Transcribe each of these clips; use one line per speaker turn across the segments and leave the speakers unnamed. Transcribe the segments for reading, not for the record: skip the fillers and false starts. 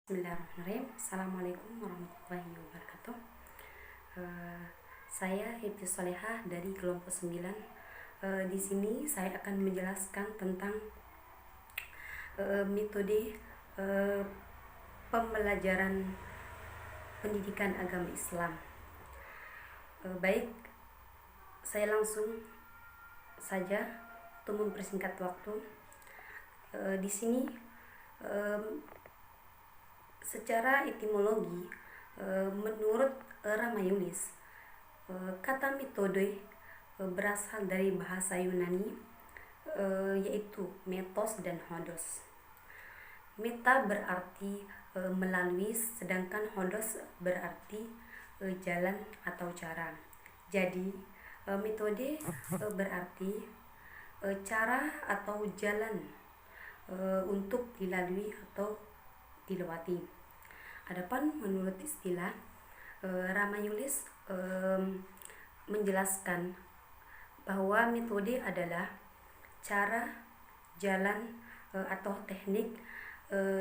Bismillahirrahmanirrahim. Assalamualaikum warahmatullahi wabarakatuh. Saya Hifzi Solehah dari kelompok 9. Di sini saya akan menjelaskan tentang metode pembelajaran pendidikan agama Islam. Baik, saya langsung saja untuk mempersingkat waktu. Di sini secara etimologi, menurut Ramayulis, kata metode berasal dari bahasa Yunani, yaitu metos dan hodos. Meta berarti melalui, sedangkan hodos berarti jalan atau cara. Jadi metode berarti cara atau jalan untuk dilalui atau dilewati. Adapun menurut istilah, Ramayulis menjelaskan bahwa metode adalah cara, jalan, atau teknik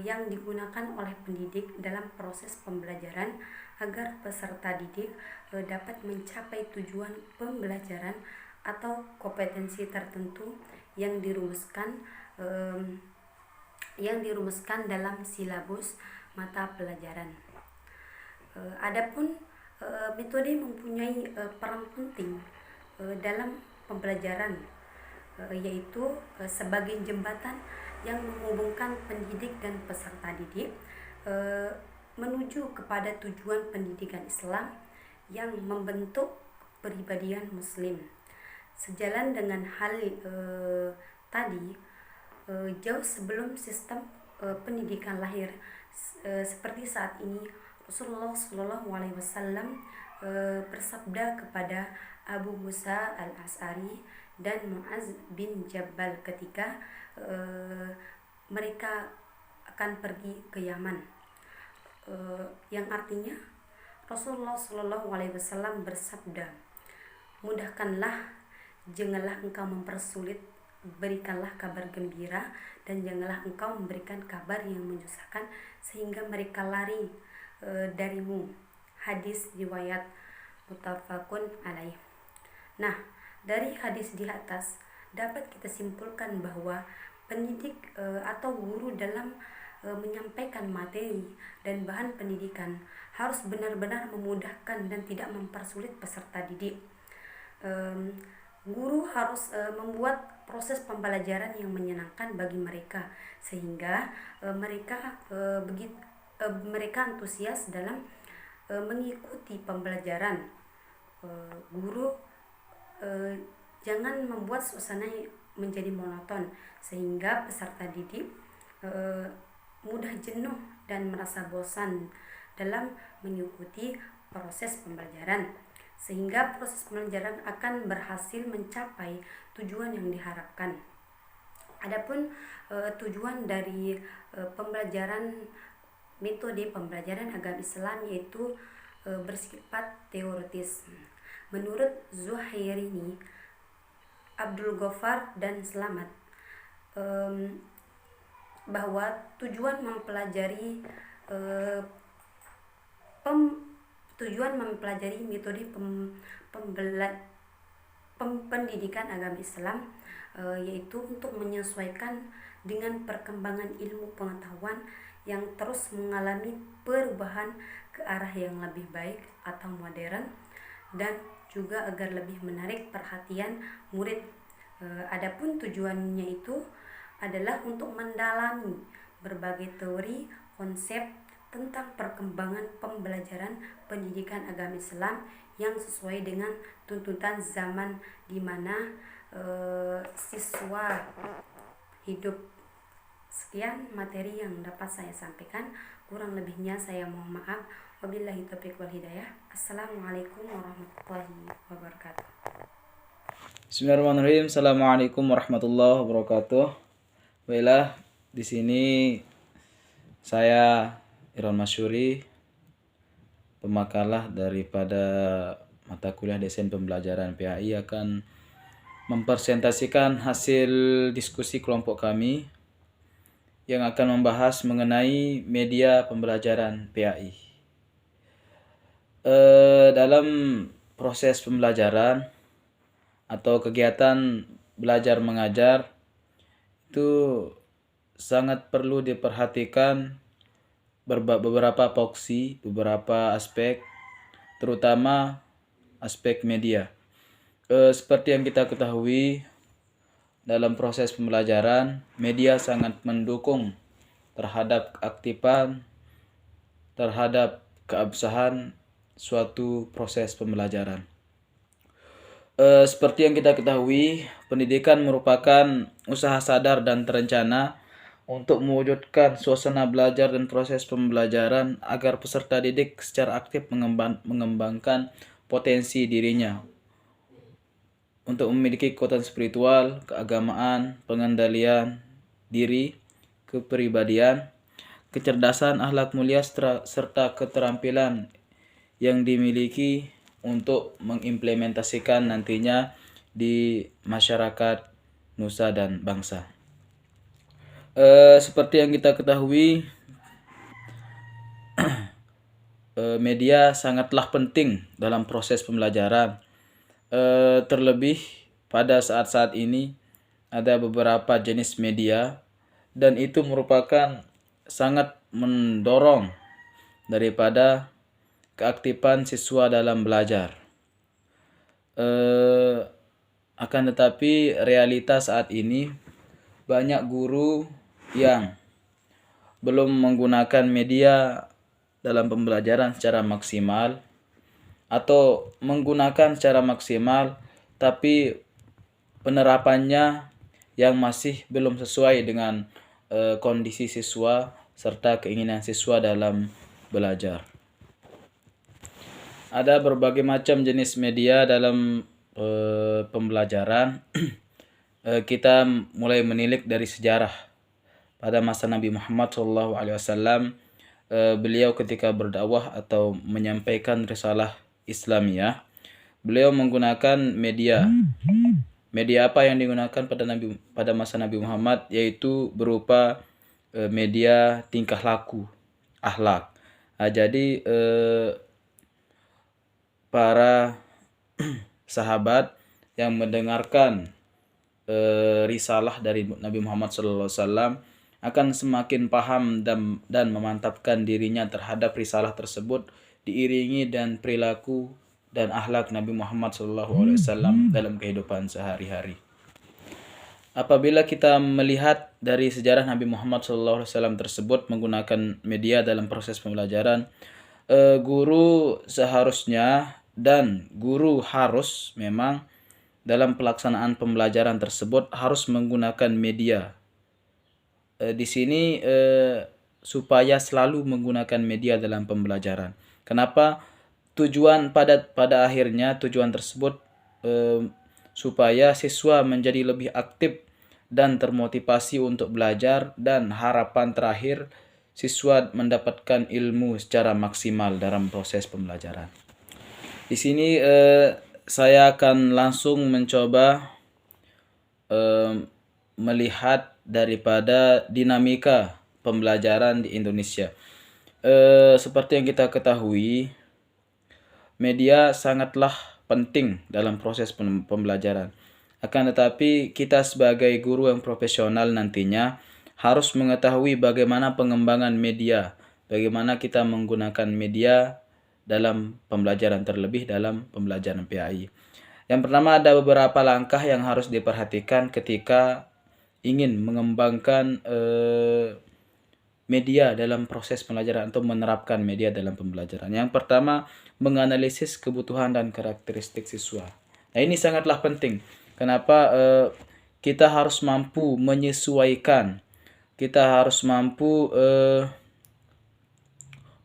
yang digunakan oleh pendidik dalam proses pembelajaran agar peserta didik dapat mencapai tujuan pembelajaran atau kompetensi tertentu yang dirumuskan dalam silabus mata pelajaran. Adapun metode mempunyai peran penting dalam pembelajaran, yaitu sebagai jembatan yang menghubungkan pendidik dan peserta didik menuju kepada tujuan pendidikan Islam yang membentuk kepribadian Muslim. Sejalan dengan hal tadi, jauh sebelum sistem pendidikan lahir seperti saat ini, Rasulullah SAW bersabda kepada Abu Musa al-Asy'ari dan Mu'adz bin Jabal ketika mereka akan pergi ke Yaman, yang artinya Rasulullah SAW bersabda, "Mudahkanlah, janganlah engkau mempersulit, berikanlah kabar gembira, dan janganlah engkau memberikan kabar yang menyusahkan sehingga mereka lari darimu." Hadis riwayat muttafaqun alaih. Nah, dari hadis di atas dapat kita simpulkan bahwa pendidik atau guru dalam menyampaikan materi dan bahan pendidikan harus benar-benar memudahkan dan tidak mempersulit peserta didik. Guru harus membuat proses pembelajaran yang menyenangkan bagi mereka sehingga mereka antusias dalam mengikuti pembelajaran. Guru jangan membuat suasana menjadi monoton sehingga peserta didik mudah jenuh dan merasa bosan dalam mengikuti proses pembelajaran, sehingga proses pembelajaran akan berhasil mencapai tujuan yang diharapkan. Adapun tujuan dari metode pembelajaran agama Islam yaitu bersifat teoritis. Menurut Zuhairini, Abdul Ghaffar dan Slamet, bahwa tujuan mempelajari metode pendidikan agama Islam yaitu untuk menyesuaikan dengan perkembangan ilmu pengetahuan yang terus mengalami perubahan ke arah yang lebih baik atau modern, dan juga agar lebih menarik perhatian murid. Adapun tujuannya itu adalah untuk mendalami berbagai teori konsep tentang perkembangan pembelajaran pendidikan agama Islam yang sesuai dengan tuntutan zaman di mana siswa hidup. Sekian materi yang dapat saya sampaikan, kurang lebihnya saya mohon maaf. Wabillahi taufiq wal hidayah. Assalamualaikum warahmatullahi wabarakatuh.
Bismillahirrahmanirrahim. Assalamualaikum warahmatullahi wabarakatuh. Baiklah, di sini saya Iron Masyuri, pemakalah daripada mata kuliah desain pembelajaran PAI, akan mempresentasikan hasil diskusi kelompok kami yang akan membahas mengenai media pembelajaran PAI. Dalam proses pembelajaran atau kegiatan belajar mengajar itu sangat perlu diperhatikan beberapa beberapa aspek, terutama aspek media. Seperti yang kita ketahui, dalam proses pembelajaran, media sangat mendukung terhadap terhadap keabsahan suatu proses pembelajaran. Seperti yang kita ketahui, pendidikan merupakan usaha sadar dan terencana untuk mewujudkan suasana belajar dan proses pembelajaran agar peserta didik secara aktif mengembangkan potensi dirinya untuk memiliki kekuatan spiritual, keagamaan, pengendalian diri, kepribadian, kecerdasan, akhlak mulia, serta keterampilan yang dimiliki untuk mengimplementasikan nantinya di masyarakat nusa dan bangsa. Seperti yang kita ketahui, media sangatlah penting dalam proses pembelajaran. Terlebih pada saat-saat ini ada beberapa jenis media dan itu merupakan sangat mendorong daripada keaktifan siswa dalam belajar. Akan tetapi realitas saat ini banyak guru yang belum menggunakan media dalam pembelajaran secara maksimal atau menggunakan secara maksimal tapi penerapannya yang masih belum sesuai dengan kondisi siswa serta keinginan siswa dalam belajar. Ada berbagai macam jenis media dalam pembelajaran. Kita mulai menilik dari sejarah. Pada masa Nabi Muhammad SAW, beliau ketika berdakwah atau menyampaikan risalah Islamiyah, beliau menggunakan media. Media apa yang digunakan pada masa Nabi Muhammad, yaitu berupa media tingkah laku, akhlak. Jadi para sahabat yang mendengarkan risalah dari Nabi Muhammad SAW akan semakin paham dan memantapkan dirinya terhadap risalah tersebut, diiringi dan perilaku dan akhlak Nabi Muhammad SAW dalam kehidupan sehari-hari. Apabila kita melihat dari sejarah Nabi Muhammad SAW tersebut menggunakan media dalam proses pembelajaran, guru seharusnya dan guru harus memang dalam pelaksanaan pembelajaran tersebut harus menggunakan media. Di sini supaya selalu menggunakan media dalam pembelajaran. Kenapa? Tujuan pada akhirnya tujuan tersebut supaya siswa menjadi lebih aktif dan termotivasi untuk belajar, dan harapan terakhir siswa mendapatkan ilmu secara maksimal dalam proses pembelajaran. Di sini saya akan langsung mencoba melihat daripada dinamika pembelajaran di Indonesia. Seperti yang kita ketahui, media sangatlah penting dalam proses pembelajaran. Akan tetapi kita sebagai guru yang profesional nantinya harus mengetahui bagaimana pengembangan media, bagaimana kita menggunakan media dalam pembelajaran, terlebih dalam pembelajaran PAI. Yang pertama, ada beberapa langkah yang harus diperhatikan ketika ingin mengembangkan media dalam proses pembelajaran atau menerapkan media dalam pembelajaran. Yang pertama, menganalisis kebutuhan dan karakteristik siswa. Nah, ini sangatlah penting. Kenapa? Kita harus mampu menyesuaikan. Kita harus mampu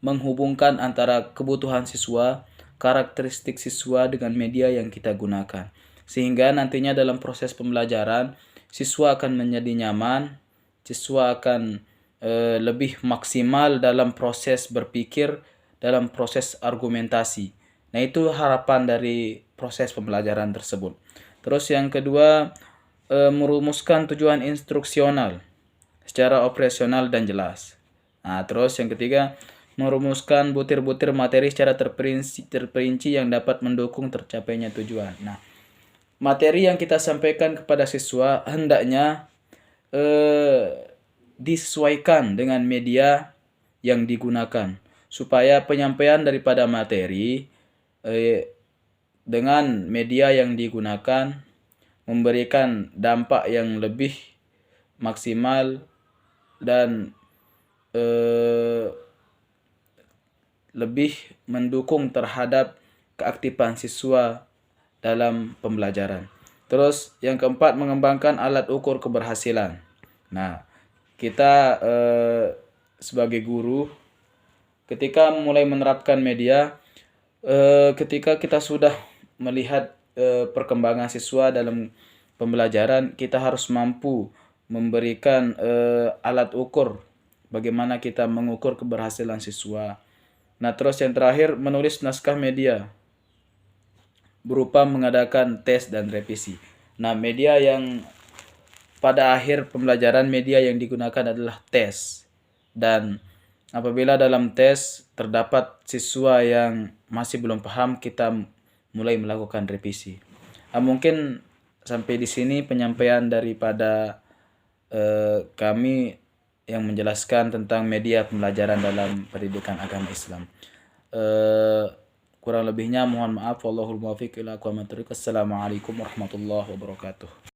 menghubungkan antara kebutuhan siswa, karakteristik siswa dengan media yang kita gunakan. Sehingga nantinya dalam proses pembelajaran, siswa akan menjadi nyaman, siswa akan lebih maksimal dalam proses berpikir, dalam proses argumentasi. Nah, itu harapan dari proses pembelajaran tersebut. Terus yang kedua, merumuskan tujuan instruksional. secara operasional dan jelas. Nah, terus yang ketiga, merumuskan butir-butir materi secara terperinci yang dapat mendukung tercapainya tujuan. Nah, materi yang kita sampaikan kepada siswa hendaknya disesuaikan dengan media yang digunakan supaya penyampaian daripada materi dengan media yang digunakan memberikan dampak yang lebih maksimal dan lebih mendukung terhadap keaktifan siswa dalam pembelajaran. Terus yang keempat, mengembangkan alat ukur keberhasilan. Nah, kita sebagai guru ketika mulai menerapkan media, ketika kita sudah melihat perkembangan siswa dalam pembelajaran, kita harus mampu memberikan alat ukur bagaimana kita mengukur keberhasilan siswa. Nah, terus yang terakhir, menulis naskah media berupa mengadakan tes dan revisi. Nah, media yang pada akhir pembelajaran, media yang digunakan adalah tes. Dan apabila dalam tes terdapat siswa yang masih belum paham, kita mulai melakukan revisi. Mungkin sampai di sini penyampaian daripada kami yang menjelaskan tentang media pembelajaran dalam pendidikan agama Islam. Kurang lebihnya mohon maaf. Wallahul muwaffiq ila aqwamit thoriq. Assalamualaikum warahmatullahi wabarakatuh.